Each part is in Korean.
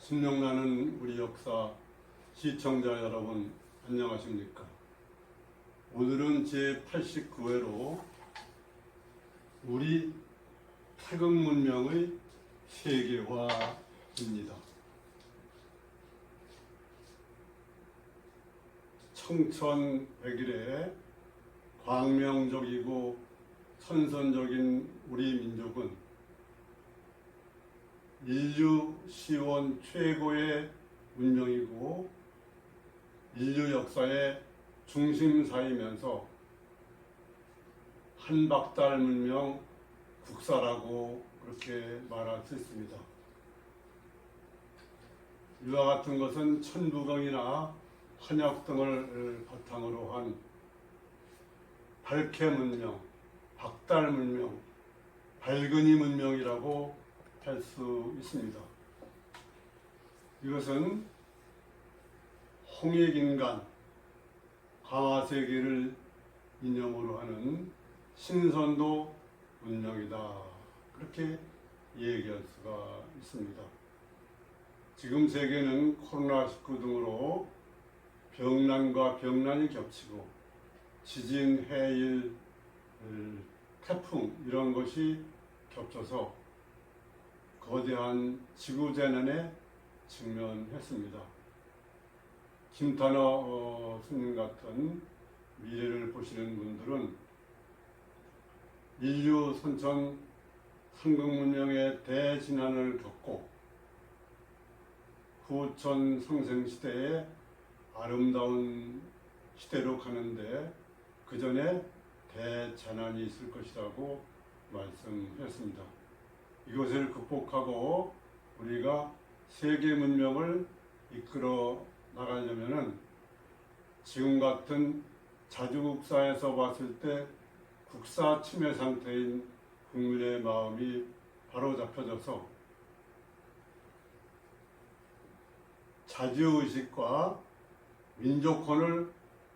신명나는 우리 역사 시청자 여러분 안녕하십니까? 오늘은 제89회로 우리 태극 문명의 세계화입니다. 청천백일에 광명적이고 선선적인 우리 민족은 인류 시원 최고의 문명이고 인류 역사의 중심사이면서 한박달 문명 국사라고 그렇게 말할 수 있습니다. 이와 같은 것은 천부경이나 한약 등을 바탕으로 한 발해 문명, 박달 문명, 발근이 문명이라고 할 수 있습니다. 이것은 홍익인간, 강화세계를 이념으로 하는 신선도 문명이다. 그렇게 얘기할 수가 있습니다. 지금 세계는 코로나19 등으로 병난과 병난이 겹치고 지진, 해일, 태풍 이런 것이 겹쳐서 거대한 지구재난에 직면했습니다. 김탄호 스님 같은 미래를 보시는 분들은 인류 선천 상극문명의 대진환을 겪고 후천 상생시대의 아름다운 시대로 가는데 그 전에 대재난이 있을 것이라고 말씀했습니다. 이것을 극복하고 우리가 세계 문명을 이끌어 나가려면은 지금 같은 자주국사에서 봤을 때 국사 침해 상태인 국민의 마음이 바로 잡혀져서 자주의식과 민족혼을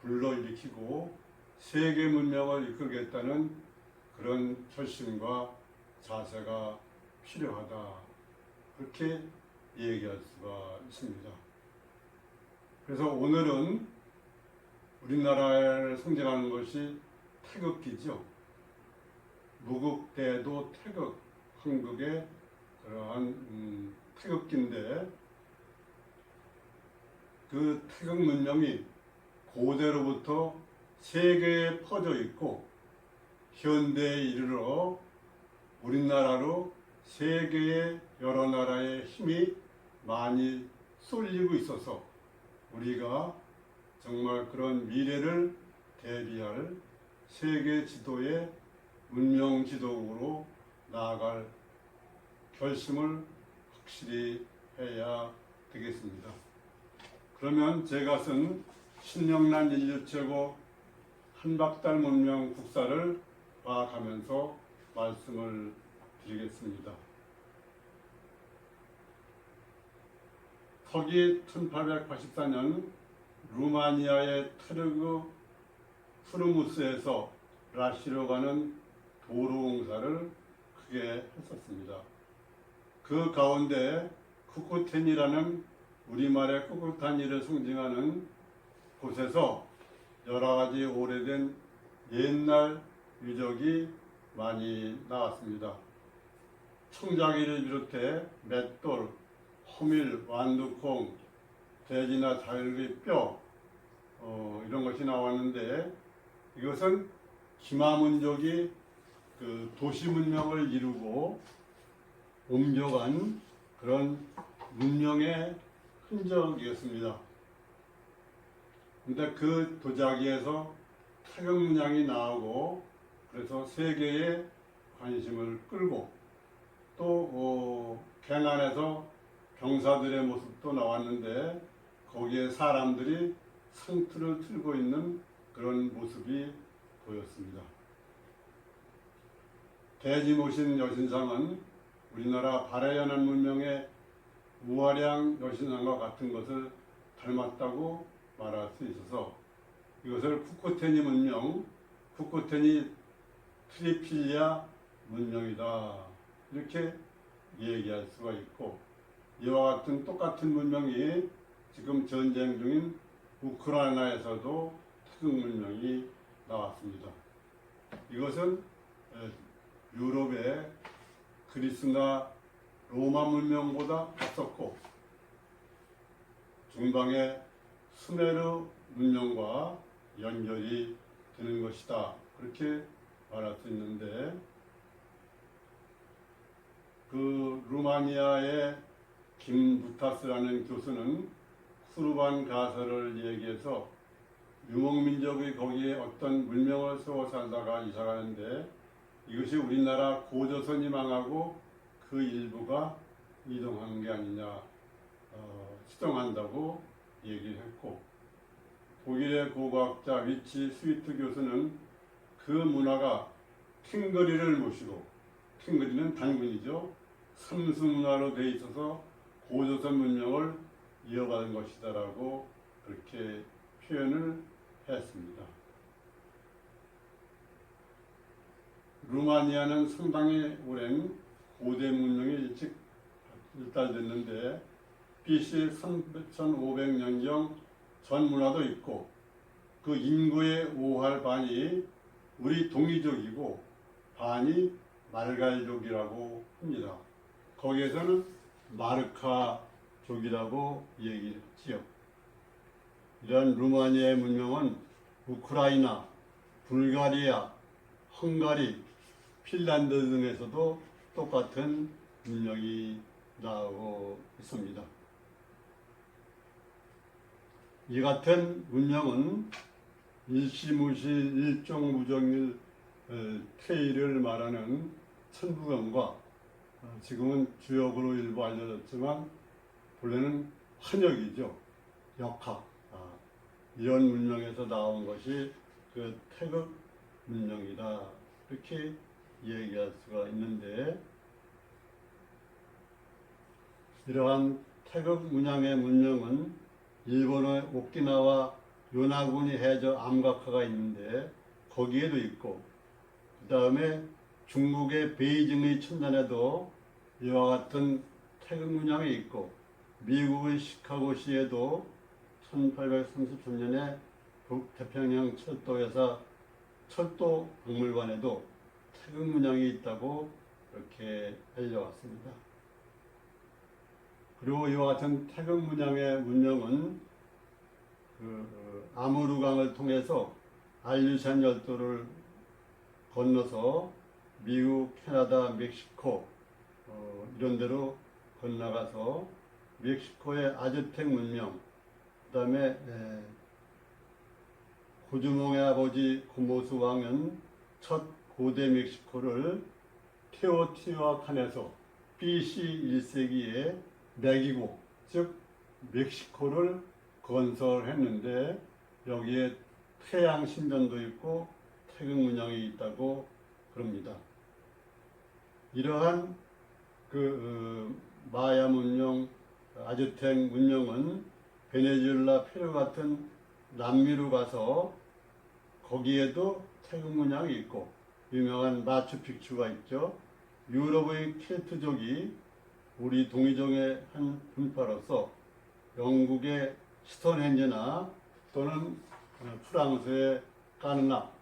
불러일으키고 세계 문명을 이끌겠다는 그런 결심과 자세가 필요하다. 그렇게 얘기할 수가 있습니다. 그래서 오늘은 우리나라를 상징하는 것이 태극기죠. 무국대도 태극, 한국의 그러한 태극기인데 그 태극 문명이 고대로부터 세계에 퍼져 있고 현대에 이르러 우리나라로 세계의 여러 나라의 힘이 많이 쏠리고 있어서 우리가 정말 그런 미래를 대비할 세계 지도의 문명 지도국으로 나아갈 결심을 확실히 해야 되겠습니다. 그러면 제가 쓴 신명난 인류 최고 한박달 문명 국사를 봐가면서 말씀을 드리겠습니다. 서기 1884년 루마니아의 테르그 푸르무스에서 라시로 가는 도로 공사를 크게 했었습니다. 그 가운데 쿠쿠텐이라는 우리말의 쿠쿠타니를 상징하는 곳에서 여러 가지 오래된 옛날 유적이 많이 나왔습니다. 청자기를 비롯해 맷돌, 호밀, 완두콩, 돼지나 닭의 뼈 이런 것이 나왔는데 이것은 기마문족이 그 도시 문명을 이루고 옮겨간 그런 문명의 흔적이었습니다. 근데 그 도자기에서 태극 문양이 나오고 그래서 세계의 관심을 끌고 또 개난에서 병사들의 모습도 나왔는데 거기에 사람들이 상투를 틀고 있는 그런 모습이 보였습니다. 대지 모신 여신상은 우리나라 발해연안 문명의 우아량 여신상과 같은 것을 닮았다고 말할 수 있어서 이것을 쿠쿠테니 문명, 쿠쿠테니 트리필리아 문명이다 이렇게 얘기할 수가 있고 이와 같은 똑같은 문명이 지금 전쟁 중인 우크라이나에서도 태극 문명이 나왔습니다. 이것은 유럽의 그리스나 로마 문명보다 앞섰고 중방의 수메르 문명과 연결이 되는 것이다. 그렇게 말할 수 있는데, 그 루마니아의 김부타스라는 교수는 쿠르반 가설을 얘기해서 유목민족이 거기에 어떤 문명을 세워 살다가 이사가는데 이것이 우리나라 고조선이 망하고 그 일부가 이동한 게 아니냐 추정한다고 얘기를 했고, 독일의 고고학자 위치 스위트 교수는 그 문화가 팅거리를 모시고, 팅거리는 단군이죠, 삼수 문화로 되어 있어서 고조선 문명을 이어받은 것이다라고 그렇게 표현을 했습니다. 루마니아는 상당히 오랜 고대 문명이 일찍 일달됐는데 BC 3500년경 전 문화도 있고, 그 인구의 5할 반이 우리 동이족이고 반이 말갈족이라고 합니다. 거기에서는 마르카족이라고 얘기했지요. 이런 루마니아의 문명은 우크라이나, 불가리아, 헝가리, 핀란드 등에서도 똑같은 문명이 나오고 있습니다. 이 같은 문명은 일시무시 일종무정일 태일을 말하는 천부경과 지금은 주역으로 일부 알려졌지만 본래는 환역이죠. 역학. 이런 문명에서 나온 것이 그 태극 문명이다. 이렇게 얘기할 수가 있는데, 이러한 태극 문양의 문명은 일본의 오키나와 요나구니 해저 암각화가 있는데 거기에도 있고, 그 다음에 중국의 베이징의 천단에도 이와 같은 태극 문양이 있고, 미국의 시카고시에도 1833년에 북태평양 철도회사 철도 박물관에도 태극 문양이 있다고 그렇게 알려왔습니다. 그리고 이와 같은 태극 문양의 문명은 아무르강을 통해서 알류산 열도를 건너서 미국, 캐나다, 멕시코 이런 데로 건너가서 멕시코의 아즈텍 문명, 그 다음에 고주몽의 아버지 고모스 왕은 첫 고대 멕시코를 테오티후아칸에서 BC 1세기에 매기고, 즉 멕시코를 건설했는데 여기에 태양 신전도 있고 태극 문양이 있다고 그럽니다. 이러한 마야 문명, 아즈텍 문명은 베네수엘라, 페루 같은 남미로 가서 거기에도 태극 문양이 있고, 유명한 마추픽추가 있죠. 유럽의 켈트족이 우리 동이족의 한 분파로서 영국의 스톤헨지나 또는 프랑스의 까르낙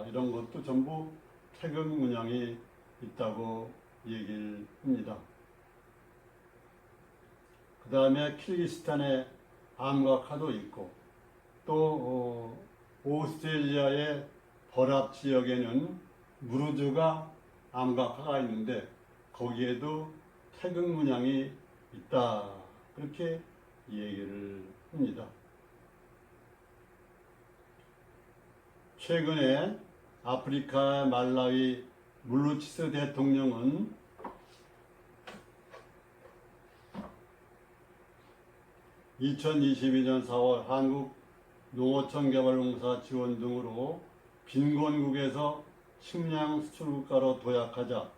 이런 것도 전부 태극 문양이 있다고 얘기를 합니다. 그 다음에 키르기스탄의 암각화도 있고, 또 오스트레일리아의 버랍 지역에는 무르주가 암각화가 있는데 거기에도 태극 문양이 있다. 그렇게 얘기를 합니다. 최근에 아프리카 말라위 물루치스 대통령은 (2022년 4월) 한국 농어촌개발공사 지원 등으로 빈곤국에서 식량 수출국가로 도약하자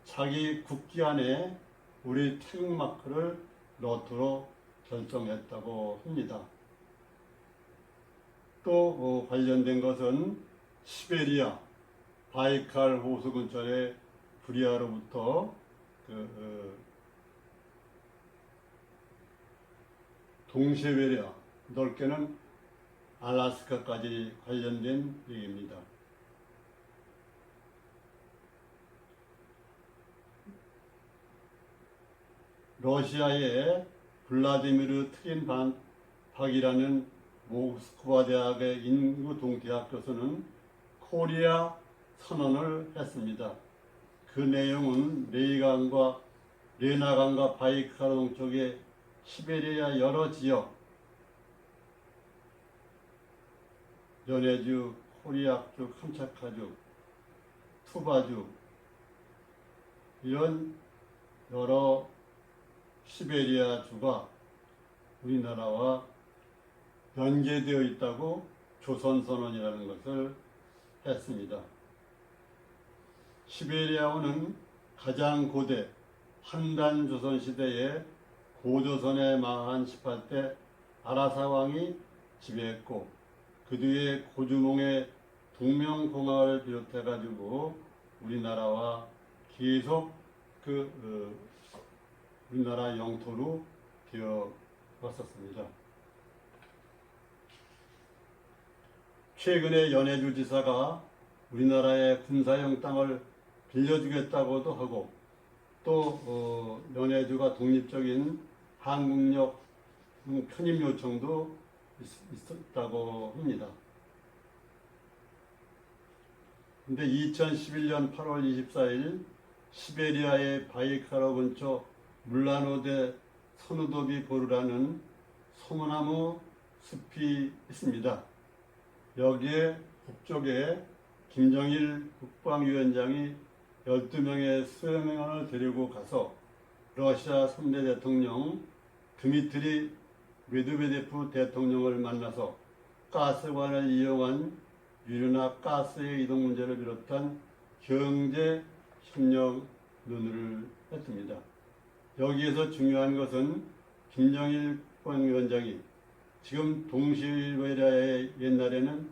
자기 국기 안에 우리 태극 마크를 넣도록 결정했다고 합니다. 또 관련된 것은 시베리아 바이칼 호수 근처의 브리아로부터 동시베리아, 넓게는 알래스카까지 관련된 얘기입니다. 러시아의 블라디미르 트린박이라는 모스크바 대학의 인구 동태학 교수는 코리아 선언을 했습니다. 그 내용은 레나강과 바이칼 동쪽의 시베리아 여러 지역, 연해주, 코리아주, 캄차카주, 투바주 이런 여러 시베리아 주가 우리나라와 연계되어 있다고 조선선언이라는 것을 했습니다. 시베리아어는 가장 고대 한단 조선시대에 고조선에 망한 18대 아라사왕이 지배했고 그 뒤에 고주몽의 동명공화를 비롯해가지고 우리나라와 계속 우리나라 영토로 되어 왔었습니다. 최근에 연해주 지사가 우리나라의 군사용 땅을 빌려주겠다고도 하고 또 연해주가 독립적인 한국역 편입 요청도 있었다고 합니다. 근데 2011년 8월 24일 시베리아의 바이칼호 근처 물라노데 선우도비 보르라는 소나무 숲이 있습니다. 여기에 북쪽에 김정일 국방위원장이 12명의 수행원을 데리고 가서 러시아 3대 대통령 드미트리 메드베데프 대통령을 만나서 가스관을 이용한 유류나 가스의 이동 문제를 비롯한 경제 협력 논의를 했습니다. 여기에서 중요한 것은 김정일 국방위원장이 지금 동시베리아의 옛날에는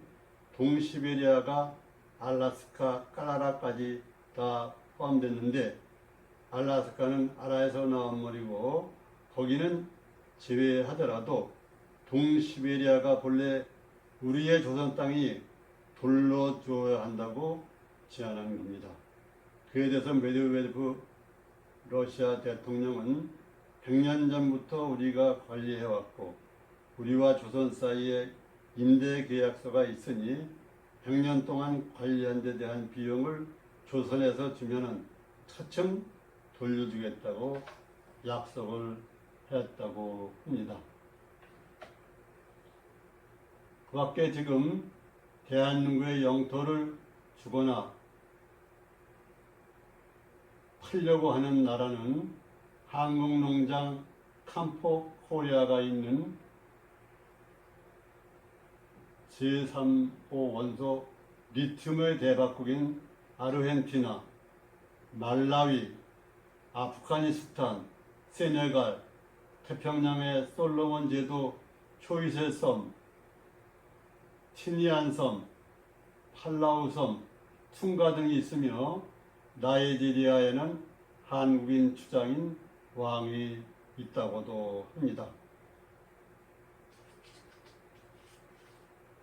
동시베리아가 알래스카, 까나다까지 다 포함됐는데 알래스카는 아라에서 나온 말이고 거기는 제외하더라도 동시베리아가 본래 우리의 조선 땅이 돌려줘야 한다고 제안한 겁니다. 그에 대해서 메드베데프 러시아 대통령은 100년 전부터 우리가 관리해왔고 우리와 조선 사이에 임대 계약서가 있으니 100년 동안 관리한 데 대한 비용을 조선에서 주면은 차츰 돌려주겠다고 약속을 했다고 합니다. 그 밖에 지금 대한민국의 영토를 주거나 팔려고 하는 나라는 한국농장 캄포코리아가 있는 제3호 원소 리튬의 대박국인 아르헨티나, 말라위, 아프가니스탄, 세네갈, 태평양의 솔로몬 제도 초이세 섬, 티니안 섬, 팔라우 섬, 퉁가 등이 있으며 나이지리아에는 한국인 추장인 왕이 있다고도 합니다.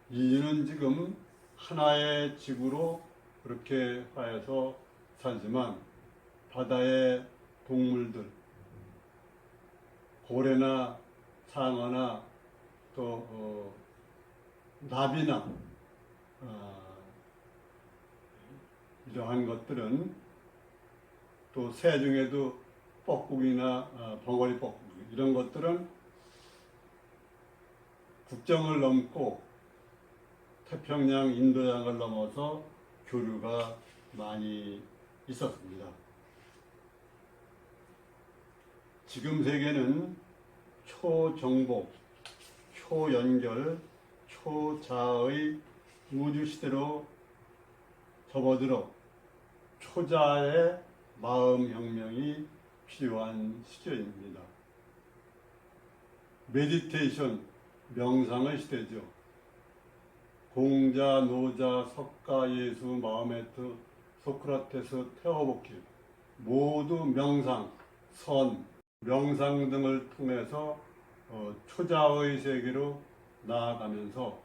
인류는 지금 하나의 지구로 그렇게 하여서 살지만 바다의 동물들, 고래나 상어나 또 나비나 이러한 것들은 또 새 중에도 뻐꾸기나 벙어리 뻐꾸기 이런 것들은 국경을 넘고 태평양 인도양을 넘어서 교류가 많이 있었습니다. 지금 세계는 초정보, 초연결, 초자의 우주시대로 접어들어 초자의 마음혁명이 필요한 시절입니다. 메디테이션, 명상의 시대죠. 공자, 노자, 석가, 예수, 마호메트, 소크라테스, 테오보키 모두 명상, 선, 명상 등을 통해서 초자의 세계로 나아가면서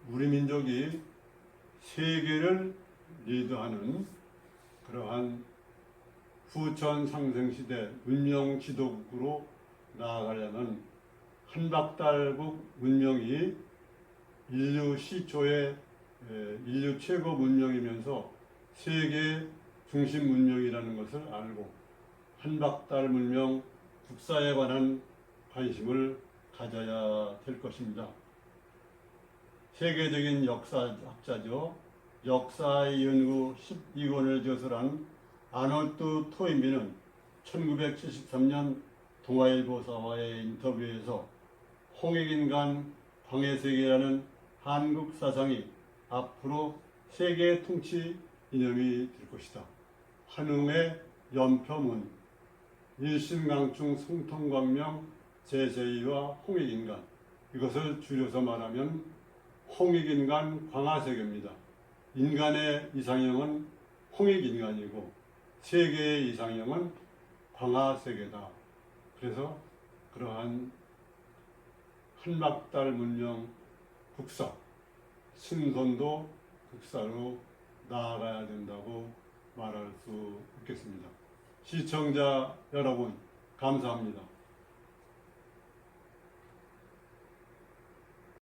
우리 민족이 세계를 리드하는 그러한 후천 상생시대 문명 지도국으로 나아가려는 한박달국 문명이 인류 시초의 인류 최고 문명이면서 세계 중심 문명이라는 것을 알고 한박달 문명 국사에 관한 관심을 가져야 될 것입니다. 세계적인 역사학자죠. 역사의 연구 12권을 저술한 아놀드 토인비는 1973년 동아일보사와의 인터뷰에서 홍익인간 광해세계라는 한국 사상이 앞으로 세계 통치 이념이 될 것이다. 한웅의 연표문, 일신강충 성통광명 제제이와 홍익인간, 이것을 줄여서 말하면 홍익인간 광하세계입니다. 인간의 이상형은 홍익인간이고 세계의 이상형은 광하세계다. 그래서 그러한 한박달 문명 국사, 신선도 국사로 나아가야 된다고 말할 수 있겠습니다. 시청자 여러분, 감사합니다.